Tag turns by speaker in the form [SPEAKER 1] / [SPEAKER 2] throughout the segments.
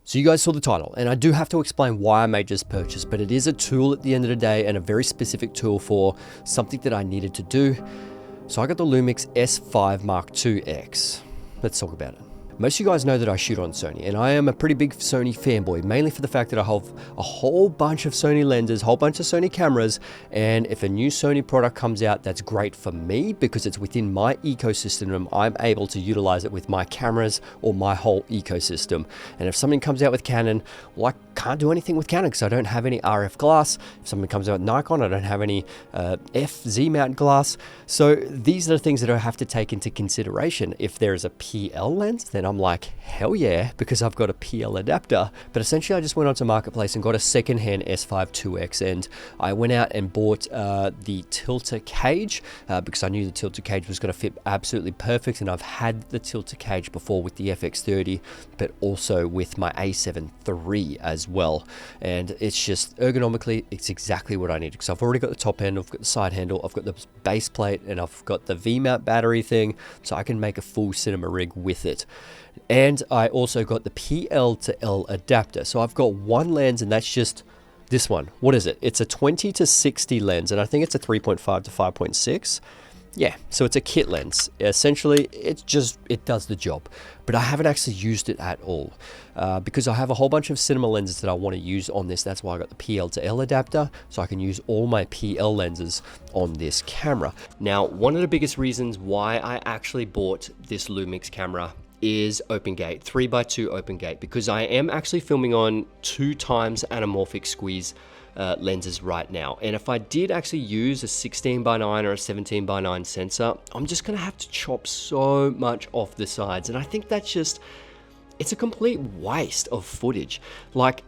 [SPEAKER 1] So you guys saw the title, and I do have to explain why I made this purchase, but it is a tool at the end of the day and a very specific tool for something that I needed to do. So I got the Lumix S5IIX. Let's talk about it. Most of you guys know that I shoot on Sony, and I am a pretty big Sony fanboy, mainly for the fact that I have a whole bunch of Sony lenses, a whole bunch of Sony cameras, and if a new Sony product comes out, that's great for me because it's within my ecosystem and I'm able to utilize it with my cameras or my whole ecosystem. And if something comes out with Canon, well, I can't do anything with Canon because I don't have any RF glass. If something comes out with Nikon, I don't have any FZ mount glass. So these are the things that I have to take into consideration. If there is a PL lens, then I'm like, hell yeah, because I've got a PL adapter. But essentially I just went onto Marketplace and got a secondhand S5IIX, and I went out and bought the tilter cage because I knew the tilter cage was going to fit absolutely perfect, and I've had the tilter cage before with the FX30, but also with my A7 III as well. And it's just ergonomically, it's exactly what I need because I've already got the top end, I've got the side handle, I've got the base plate, and I've got the V-mount battery thing, so I can make a full cinema rig with it. And I also got the PL to L adapter. So I've got one lens, and that's just this one. What is it? It's a 20 to 60 lens, and I think it's a 3.5 to 5.6. Yeah, so it's a kit lens. Essentially, it does the job. But I haven't actually used it at all because I have a whole bunch of cinema lenses that I want to use on this. That's why I got the PL to L adapter, so I can use all my PL lenses on this camera. Now, one of the biggest reasons why I actually bought this Lumix camera is open gate, 3x2 open gate, because I am actually filming on 2x anamorphic squeeze lenses right now. And if I did actually use a 16x9 or a 17x9 sensor, I'm just gonna have to chop so much off the sides. And I think that's just, it's a complete waste of footage. Like,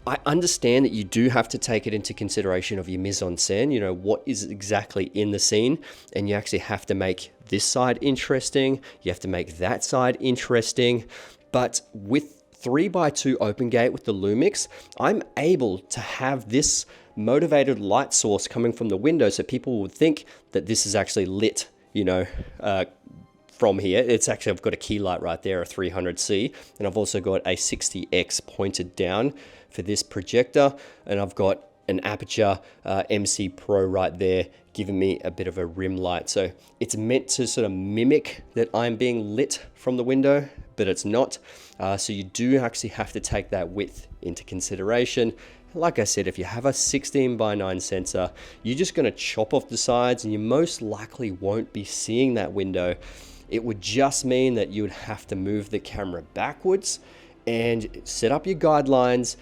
[SPEAKER 1] I understand that you do have to take it into consideration of your mise-en-scène, you know, what is exactly in the scene, and you actually have to make this side interesting, you have to make that side interesting. But with 3x2 open gate with the Lumix, I'm able to have this motivated light source coming from the window, so people would think that this is actually lit, you know, from here. It's actually, I've got a key light right there, a 300C, and I've also got a 60X pointed down for this projector, and I've got an Aperture MC Pro right there giving me a bit of a rim light. So it's meant to sort of mimic that I'm being lit from the window, but it's not. So you do actually have to take that width into consideration. Like I said, if you have a 16x9 sensor, you're just going to chop off the sides and you most likely won't be seeing that window. It would just mean that you would have to move the camera backwards and set up your guidelines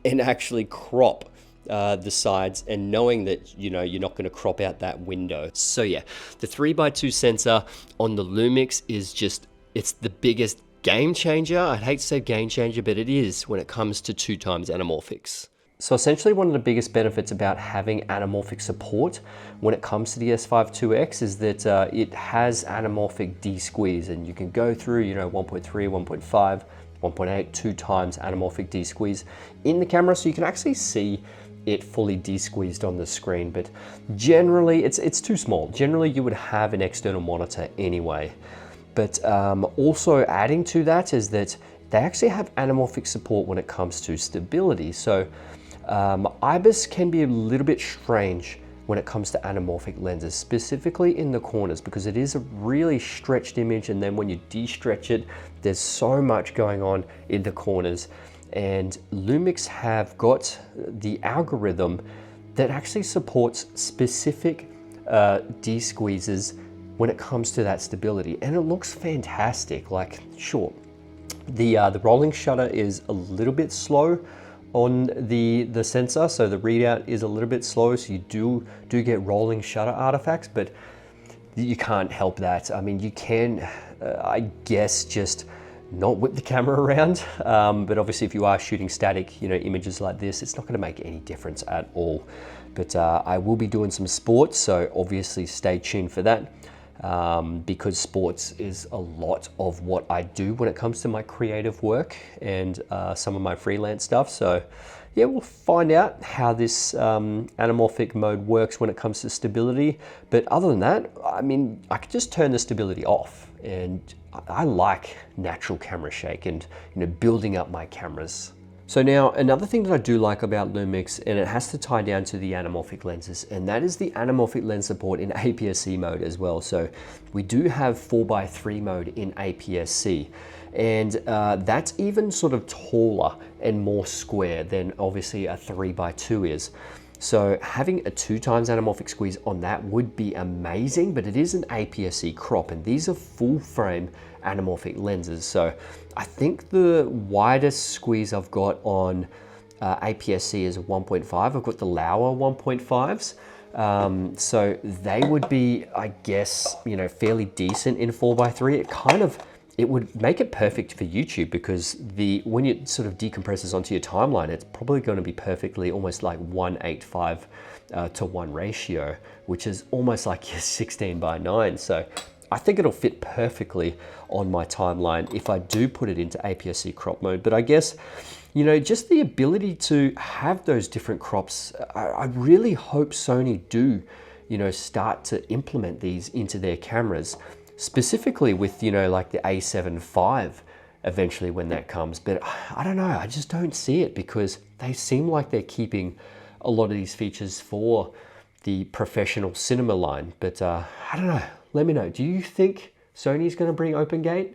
[SPEAKER 1] and actually crop the sides, and knowing that, you know, you're not going to crop out that window. So yeah, the 3x2 sensor on the Lumix is just, it's the biggest game changer. I'd hate to say game changer, but it is when it comes to 2x anamorphics. So essentially one of the biggest benefits about having anamorphic support when it comes to the S5IIX is that it has anamorphic de-squeeze, and you can go through, you know, 1.3, 1.5, 1.8, 2x anamorphic de-squeeze in the camera, so you can actually see it fully de-squeezed on the screen. But generally it's too small. Generally you would have an external monitor anyway. But also adding to that is that they actually have anamorphic support when it comes to stability. So IBIS can be a little bit strange when it comes to anamorphic lenses, specifically in the corners, because it is a really stretched image, and then when you de-stretch it, there's so much going on in the corners. And Lumix have got the algorithm that actually supports specific de-squeezes when it comes to that stability, and it looks fantastic. Like, sure, the rolling shutter is a little bit slow on the sensor, so the readout is a little bit slow, so you do get rolling shutter artifacts, but you can't help that. I mean, you can, I guess, just not whip the camera around, but obviously if you are shooting static, you know, images like this, it's not going to make any difference at all. But I will be doing some sports, so obviously stay tuned for that. Because sports is a lot of what I do when it comes to my creative work and some of my freelance stuff. So yeah, we'll find out how this anamorphic mode works when it comes to stability. But other than that, I mean, I could just turn the stability off, and I like natural camera shake and, you know, building up my cameras. So now another thing that I do like about Lumix, and it has to tie down to the anamorphic lenses, and that is the anamorphic lens support in APS-C mode as well. So we do have 4:3 mode in APS-C, and that's even sort of taller and more square than obviously a 3:2 is. So having a 2x anamorphic squeeze on that would be amazing, but it is an APS-C crop, and these are full frame anamorphic lenses. So I think the widest squeeze I've got on APS-C is a 1.5. I've got the lower 1.5s. So they would be, I guess, you know, fairly decent in 4:3. It would make it perfect for YouTube, because when it sort of decompresses onto your timeline, it's probably going to be perfectly almost like 1:8:5 to 1 ratio, which is almost like your 16:9. So I think it'll fit perfectly on my timeline if I do put it into APS-C crop mode. But I guess, you know, just the ability to have those different crops, I really hope Sony do, you know, start to implement these into their cameras, specifically with, you know, like the A7 V eventually when that comes. But I don't know, I just don't see it, because they seem like they're keeping a lot of these features for the professional cinema line. But I don't know, let me know. Do you think Sony's going to bring OpenGate?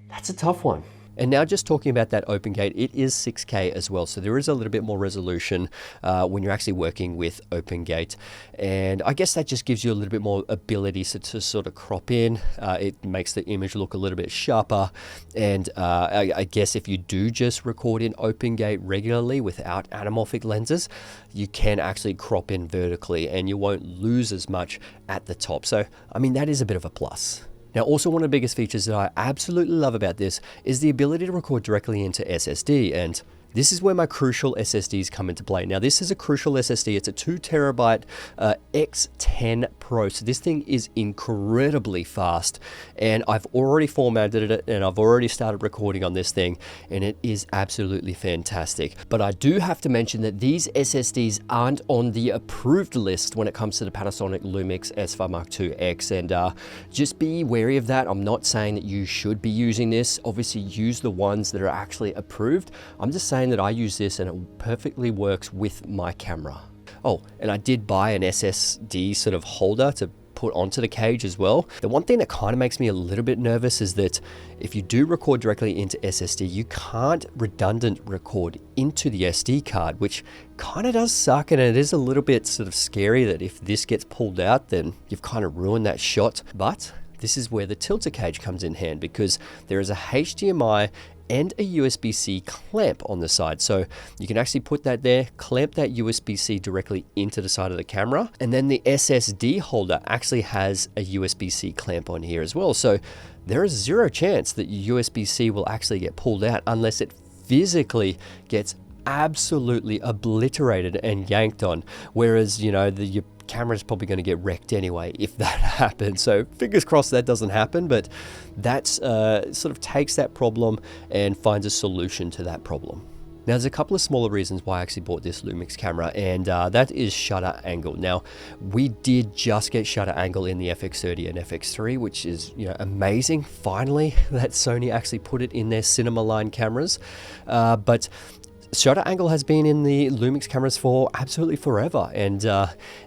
[SPEAKER 1] That's a tough one. And now just talking about that OpenGate, it is 6K as well. So there is a little bit more resolution when you're actually working with OpenGate. And I guess that just gives you a little bit more ability to sort of crop in. It makes the image look a little bit sharper. And I guess if you do just record in OpenGate regularly without anamorphic lenses, you can actually crop in vertically and you won't lose as much at the top. So, I mean, that is a bit of a plus. Now, also one of the biggest features that I absolutely love about this is the ability to record directly into SSD, and this is where my Crucial SSDs come into play. Now, this is a Crucial SSD. It's a 2TB X10 Pro. So this thing is incredibly fast, and I've already formatted it and I've already started recording on this thing, and it is absolutely fantastic. But I do have to mention that these SSDs aren't on the approved list when it comes to the Panasonic Lumix S5IIX, and just be wary of that. I'm not saying that you should be using this. Obviously, use the ones that are actually approved. I'm just saying that I use this and it perfectly works with my camera. Oh, and I did buy an SSD sort of holder to put onto the cage as well. The one thing that kind of makes me a little bit nervous is that if you do record directly into SSD, you can't redundant record into the SD card, which kind of does suck, and it is a little bit sort of scary that if this gets pulled out, then you've kind of ruined that shot. But this is where the tilter cage comes in hand, because there is a HDMI and a USB-C clamp on the side. So you can actually put that there, clamp that USB-C directly into the side of the camera. And then the SSD holder actually has a USB-C clamp on here as well. So there is zero chance that your USB-C will actually get pulled out unless it physically gets absolutely obliterated and yanked on. Whereas, you know, your camera's probably going to get wrecked anyway if that happens. So fingers crossed that doesn't happen, but that sort of takes that problem and finds a solution to that problem. Now, there's a couple of smaller reasons why I actually bought this Lumix camera, and that is shutter angle. Now, we did just get shutter angle in the FX30 and FX3, which is, you know, amazing. Finally, that Sony actually put it in their cinema line cameras, but shutter angle has been in the Lumix cameras for absolutely forever, and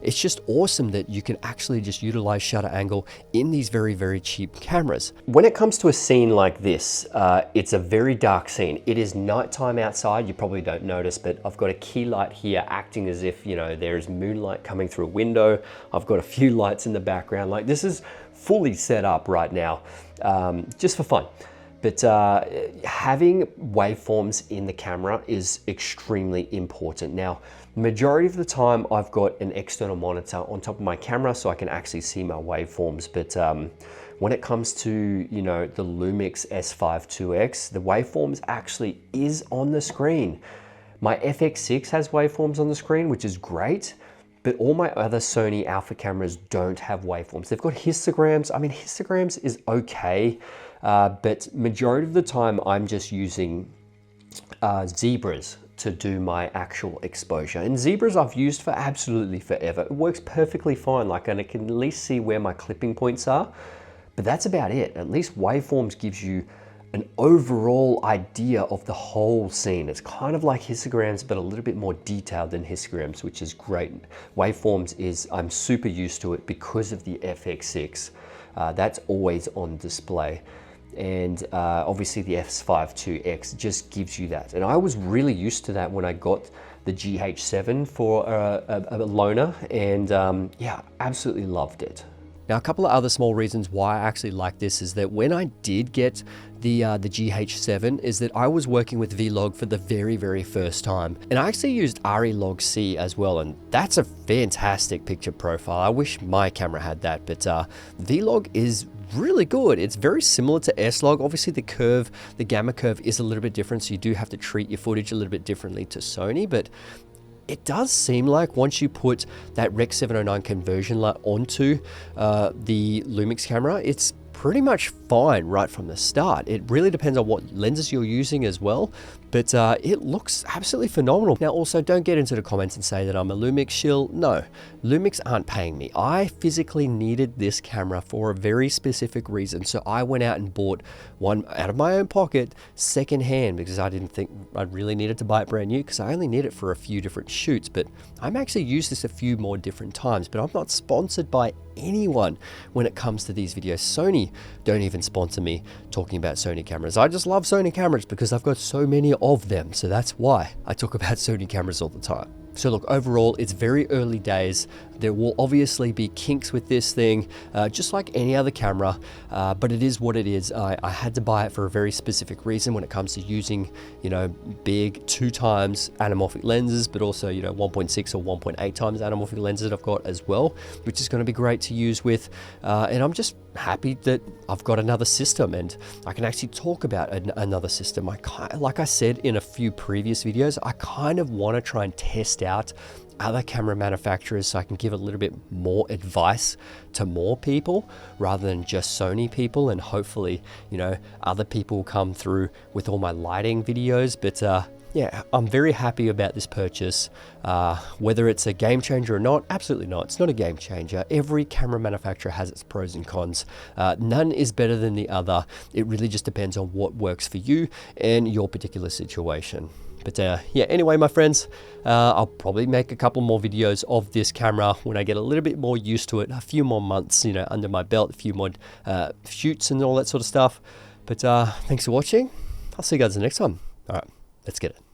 [SPEAKER 1] it's just awesome that you can actually just utilize shutter angle in these very, very cheap cameras. When it comes to a scene like this, it's a very dark scene. It is nighttime outside. You probably don't notice, but I've got a key light here acting as if, you know, there's moonlight coming through a window. I've got a few lights in the background. Like, this is fully set up right now, just for fun. But having waveforms in the camera is extremely important. Now, majority of the time I've got an external monitor on top of my camera so I can actually see my waveforms. But when it comes to, you know, the Lumix S5IIX, the waveforms actually is on the screen. My FX6 has waveforms on the screen, which is great. But all my other Sony Alpha cameras don't have waveforms. They've got histograms. I mean, histograms is okay. But majority of the time I'm just using zebras to do my actual exposure. And zebras I've used for absolutely forever. It works perfectly fine, like, and I can at least see where my clipping points are, but that's about it. At least waveforms gives you an overall idea of the whole scene. It's kind of like histograms, but a little bit more detailed than histograms, which is great. Waveforms I'm super used to it because of the FX6. That's always on display. And obviously the S5IIX just gives you that. And I was really used to that when I got the GH7 for a loaner, and yeah, absolutely loved it. Now, a couple of other small reasons why I actually like this is that when I did get the GH7 is that I was working with Vlog for the very, very first time. And I actually used ARRI Log C as well, and that's a fantastic picture profile. I wish my camera had that, but Vlog is really good. It's very similar to S-Log. Obviously the gamma curve is a little bit different, so you do have to treat your footage a little bit differently to Sony, but it does seem like once you put that Rec 709 conversion LUT onto the Lumix camera, it's pretty much fine right from the start. It really depends on what lenses you're using as well, but it looks absolutely phenomenal. Now also, don't get into the comments and say that I'm a Lumix shill. No, Lumix aren't paying me. I physically needed this camera for a very specific reason, so I went out and bought one out of my own pocket secondhand because I didn't think I really needed to buy it brand new, because I only need it for a few different shoots. But I'm actually used this a few more different times, but I'm not sponsored by anyone when it comes to these videos. Sony don't even sponsor me talking about Sony cameras. I just love Sony cameras because I've got so many of them, so that's why I talk about Sony cameras all the time. So look, overall, it's very early days. There will obviously be kinks with this thing, just like any other camera, but it is what it is. I had to buy it for a very specific reason when it comes to using, you know, big 2x anamorphic lenses, but also, you know, 1.6 or 1.8 times anamorphic lenses that I've got as well, which is going to be great to use with. And I'm just happy that I've got another system and I can actually talk about another system. Like I said in a few previous videos, I kind of want to try and test out other camera manufacturers so I can give a little bit more advice to more people rather than just Sony people, and hopefully, you know, other people come through with all my lighting videos. But yeah, I'm very happy about this purchase. Whether it's a game changer or not, absolutely not. It's not a game changer. Every camera manufacturer has its pros and cons. None is better than the other. It really just depends on what works for you and your particular situation. But yeah, anyway, my friends, I'll probably make a couple more videos of this camera when I get a little bit more used to it, a few more months, you know, under my belt, a few more shoots and all that sort of stuff. But thanks for watching. I'll see you guys the next time. All right, let's get it.